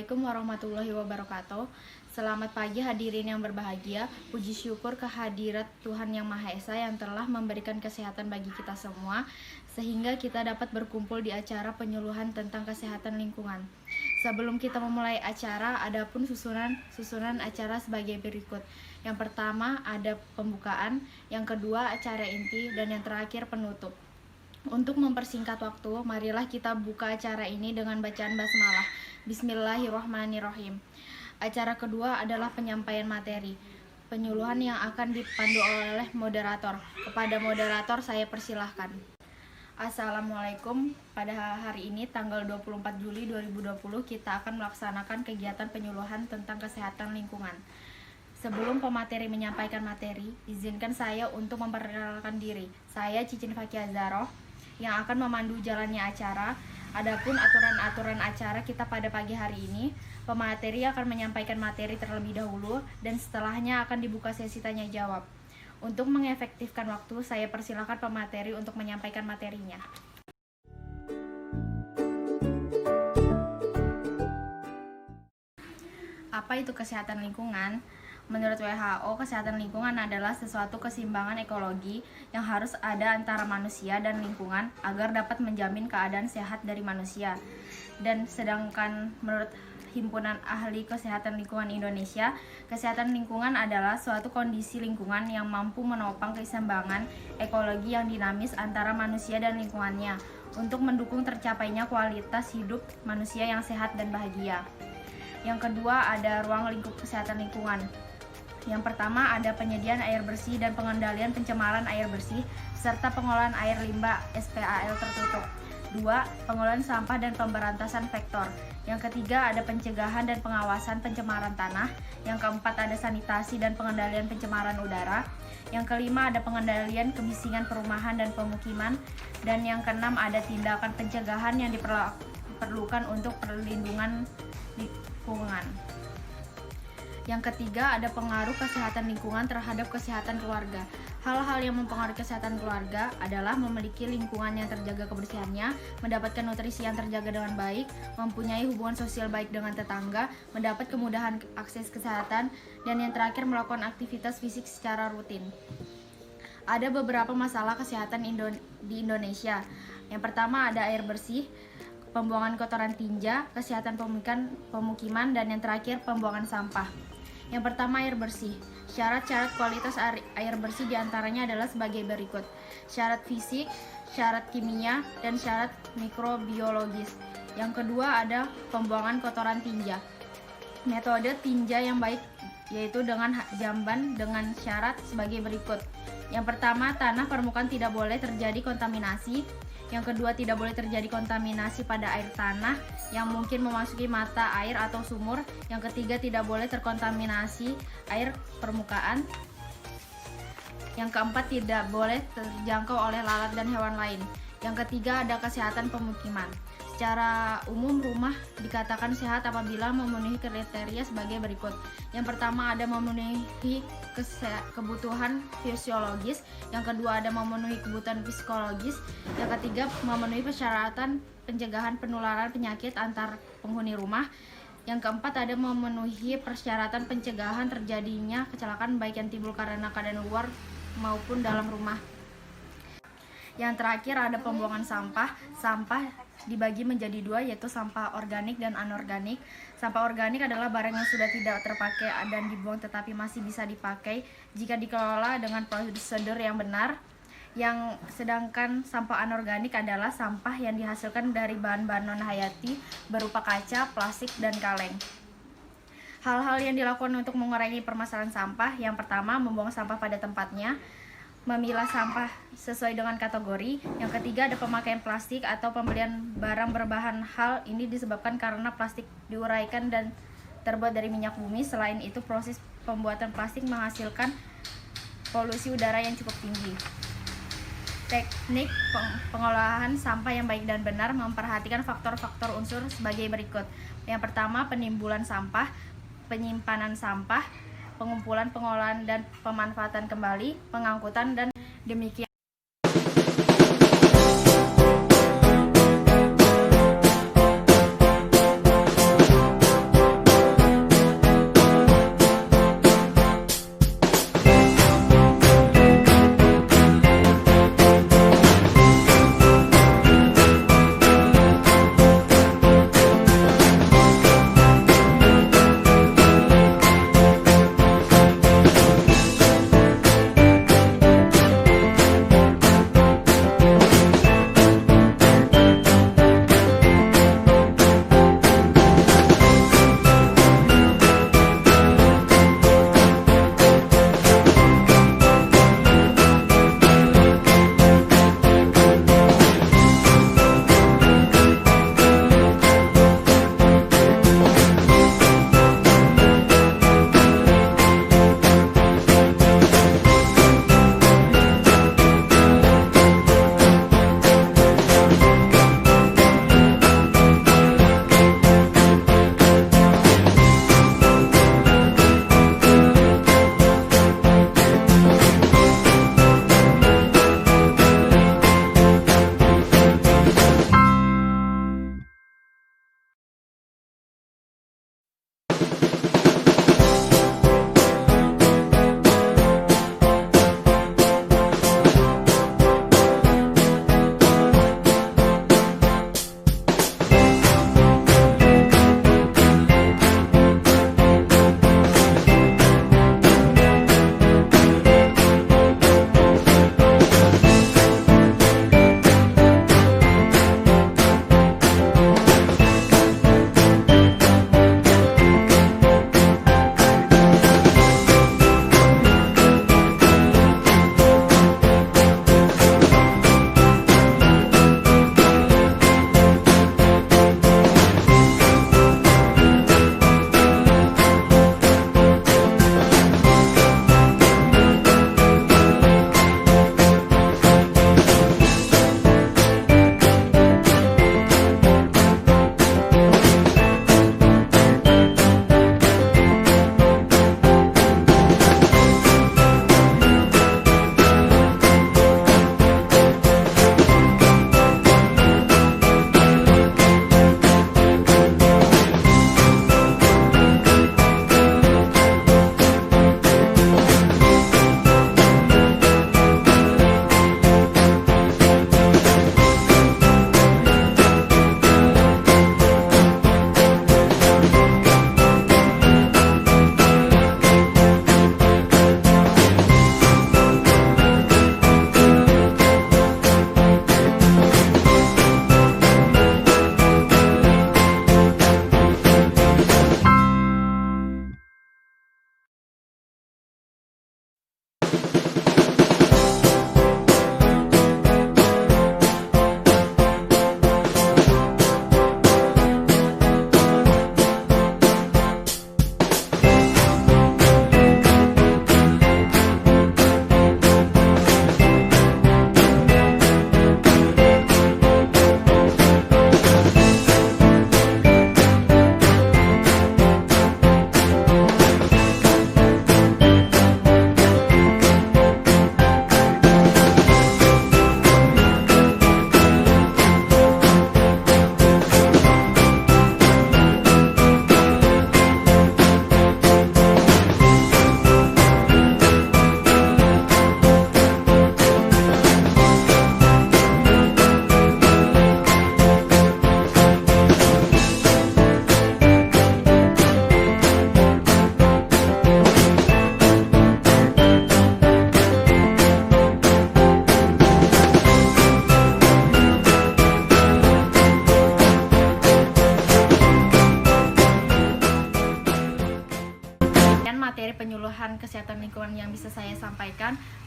Assalamualaikum warahmatullahi wabarakatuh. Selamat pagi hadirin yang berbahagia. Puji syukur kehadirat Tuhan Yang Maha Esa yang telah memberikan kesehatan bagi kita semua, sehingga kita dapat berkumpul di acara penyuluhan tentang kesehatan lingkungan. Sebelum kita memulai acara, adapun susunan acara sebagai berikut. Yang pertama ada pembukaan, yang kedua acara inti, dan yang terakhir penutup. Untuk mempersingkat waktu, marilah kita buka acara ini dengan bacaan basmalah. Bismillahirrahmanirrahim. Acara kedua adalah penyampaian materi, penyuluhan yang akan dipandu oleh moderator. Kepada moderator saya persilahkan. Assalamualaikum. Pada hari ini tanggal 24 Juli 2020 kita akan melaksanakan kegiatan penyuluhan tentang kesehatan lingkungan. Sebelum pemateri menyampaikan materi, izinkan saya untuk memperkenalkan diri. Saya Cicin Fakia Zaroh yang akan memandu jalannya acara. Adapun aturan-aturan acara kita pada pagi hari ini, pemateri akan menyampaikan materi terlebih dahulu dan setelahnya akan dibuka sesi tanya jawab. Untuk mengefektifkan waktu, saya persilakan pemateri untuk menyampaikan materinya. Apa itu kesehatan lingkungan? Menurut WHO, kesehatan lingkungan adalah sesuatu keseimbangan ekologi yang harus ada antara manusia dan lingkungan agar dapat menjamin keadaan sehat dari manusia. Dan sedangkan menurut Himpunan Ahli Kesehatan Lingkungan Indonesia, kesehatan lingkungan adalah suatu kondisi lingkungan yang mampu menopang keseimbangan ekologi yang dinamis antara manusia dan lingkungannya untuk mendukung tercapainya kualitas hidup manusia yang sehat dan bahagia. Yang kedua ada ruang lingkup kesehatan lingkungan. Yang pertama ada penyediaan air bersih dan pengendalian pencemaran air bersih serta pengolahan air limbah SPAL tertutup. 2. Pengolahan sampah dan pemberantasan vektor. Yang ketiga ada pencegahan dan pengawasan pencemaran tanah. Yang keempat ada sanitasi dan pengendalian pencemaran udara. Yang kelima ada pengendalian kemisingan perumahan dan pemukiman. Dan yang keenam ada tindakan pencegahan yang diperlukan untuk perlindungan lingkungan. Yang ketiga ada pengaruh kesehatan lingkungan terhadap kesehatan keluarga. Hal-hal yang mempengaruhi kesehatan keluarga adalah memiliki lingkungan yang terjaga kebersihannya, mendapatkan nutrisi yang terjaga dengan baik, mempunyai hubungan sosial baik dengan tetangga, mendapat kemudahan akses kesehatan, dan yang terakhir melakukan aktivitas fisik secara rutin. Ada beberapa masalah kesehatan di Indonesia. Yang pertama ada air bersih, pembuangan kotoran tinja, kesehatan pemukiman, dan yang terakhir pembuangan sampah. Yang pertama air bersih. Syarat-syarat kualitas air bersih diantaranya adalah sebagai berikut. Syarat fisik, syarat kimia, dan syarat mikrobiologis. Yang kedua ada pembuangan kotoran tinja. Metode tinja yang baik yaitu dengan jamban dengan syarat sebagai berikut. Yang pertama, tanah permukaan tidak boleh terjadi kontaminasi. Yang kedua, tidak boleh terjadi kontaminasi pada air tanah yang mungkin memasuki mata air atau sumur. Yang ketiga, tidak boleh terkontaminasi air permukaan. Yang keempat, tidak boleh terjangkau oleh lalat dan hewan lain. Yang ketiga, ada kesehatan pemukiman. Secara umum, rumah dikatakan sehat apabila memenuhi kriteria sebagai berikut. Yang pertama, ada memenuhi kebutuhan fisiologis. Yang kedua, ada memenuhi kebutuhan psikologis. Yang ketiga, memenuhi persyaratan pencegahan penularan penyakit antar penghuni rumah. Yang keempat, ada memenuhi persyaratan pencegahan terjadinya kecelakaan baik yang timbul karena keadaan luar maupun dalam rumah. Yang terakhir ada pembuangan sampah. Sampah dibagi menjadi dua, yaitu sampah organik dan anorganik. Sampah organik adalah barang yang sudah tidak terpakai dan dibuang tetapi masih bisa dipakai jika dikelola dengan prosedur yang benar. Yang sedangkan sampah anorganik adalah sampah yang dihasilkan dari bahan-bahan non-hayati berupa kaca, plastik, dan kaleng. Hal-hal yang dilakukan untuk mengurangi permasalahan sampah. Yang pertama, membuang sampah pada tempatnya. Memilah sampah sesuai dengan kategori. Yang ketiga ada pemakaian plastik atau pembelian barang berbahan hal. Ini disebabkan karena plastik diuraikan dan terbuat dari minyak bumi. Selain itu, proses pembuatan plastik menghasilkan polusi udara yang cukup tinggi. Teknik pengolahan sampah yang baik dan benar memperhatikan faktor-faktor unsur sebagai berikut. Yang pertama, penimbunan sampah, penyimpanan sampah, pengumpulan, pengolahan, dan pemanfaatan kembali, pengangkutan, dan demikian.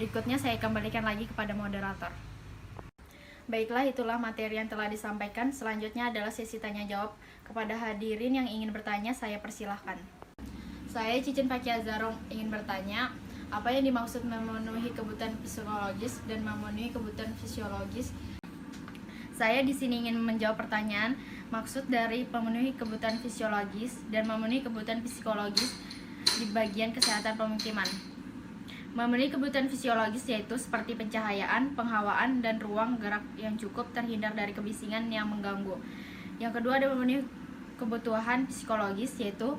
Berikutnya saya kembalikan lagi kepada moderator. Baiklah, itulah materi yang telah disampaikan. Selanjutnya adalah sesi tanya jawab. Kepada hadirin yang ingin bertanya, saya persilahkan. Saya Cicin Fakia Zarong ingin bertanya, apa yang dimaksud memenuhi kebutuhan psikologis dan memenuhi kebutuhan fisiologis? Saya di sini ingin menjawab pertanyaan maksud dari memenuhi kebutuhan fisiologis dan memenuhi kebutuhan psikologis di bagian kesehatan pemukiman. Memenuhi kebutuhan fisiologis yaitu seperti pencahayaan, penghawaan, dan ruang gerak yang cukup terhindar dari kebisingan yang mengganggu. Yang kedua ada memenuhi kebutuhan psikologis yaitu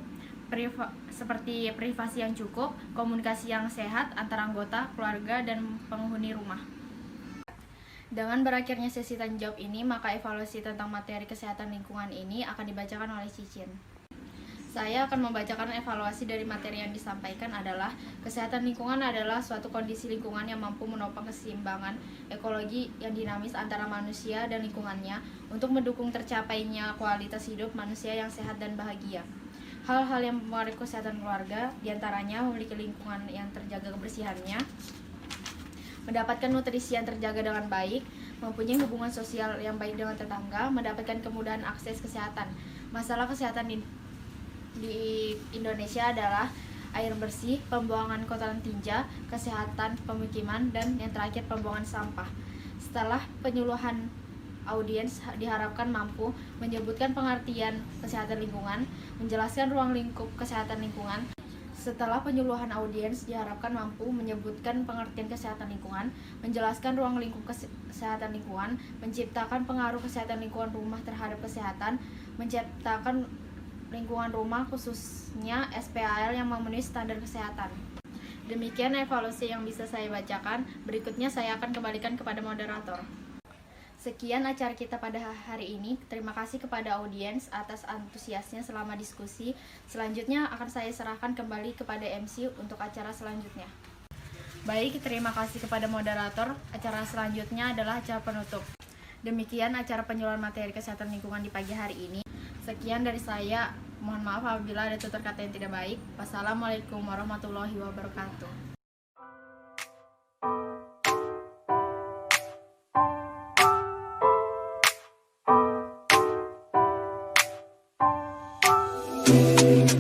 seperti privasi yang cukup, komunikasi yang sehat antara anggota, keluarga, dan penghuni rumah. Dengan berakhirnya sesi tanya jawab ini, maka evaluasi tentang materi kesehatan lingkungan ini akan dibacakan oleh Cicin. Saya akan membacakan evaluasi dari materi yang disampaikan adalah kesehatan lingkungan adalah suatu kondisi lingkungan yang mampu menopang keseimbangan ekologi yang dinamis antara manusia dan lingkungannya untuk mendukung tercapainya kualitas hidup manusia yang sehat dan bahagia. Hal-hal yang mempengaruhi kesehatan keluarga diantaranya memiliki lingkungan yang terjaga kebersihannya, mendapatkan nutrisi yang terjaga dengan baik, mempunyai hubungan sosial yang baik dengan tetangga, mendapatkan kemudahan akses kesehatan. Masalah kesehatan di Indonesia adalah air bersih, pembuangan kotoran tinja, kesehatan pemukiman, dan yang terakhir pembuangan sampah. Setelah penyuluhan, audiens diharapkan mampu menyebutkan pengertian kesehatan lingkungan, menjelaskan ruang lingkup kesehatan lingkungan. Setelah penyuluhan, audiens diharapkan mampu menyebutkan pengertian kesehatan lingkungan, menjelaskan ruang lingkup kesehatan lingkungan, menciptakan pengaruh kesehatan lingkungan rumah terhadap kesehatan, menciptakan lingkungan rumah khususnya SPAL yang memenuhi standar kesehatan. Demikian evaluasi yang bisa saya bacakan. Berikutnya saya akan kembalikan kepada moderator. Sekian acara kita pada hari ini. Terima kasih kepada audiens atas antusiasnya selama diskusi. Selanjutnya akan saya serahkan kembali kepada MC untuk acara selanjutnya. Baik, terima kasih kepada moderator. Acara selanjutnya adalah acara penutup. Demikian acara penyuluhan materi kesehatan lingkungan di pagi hari ini. Sekian dari saya. Mohon maaf apabila ada tutur kata yang tidak baik. Wassalamualaikum warahmatullahi wabarakatuh.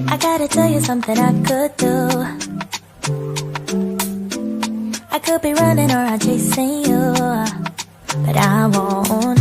I gotta tell you something I could do. I could be running or I'm chasing you, but I won't.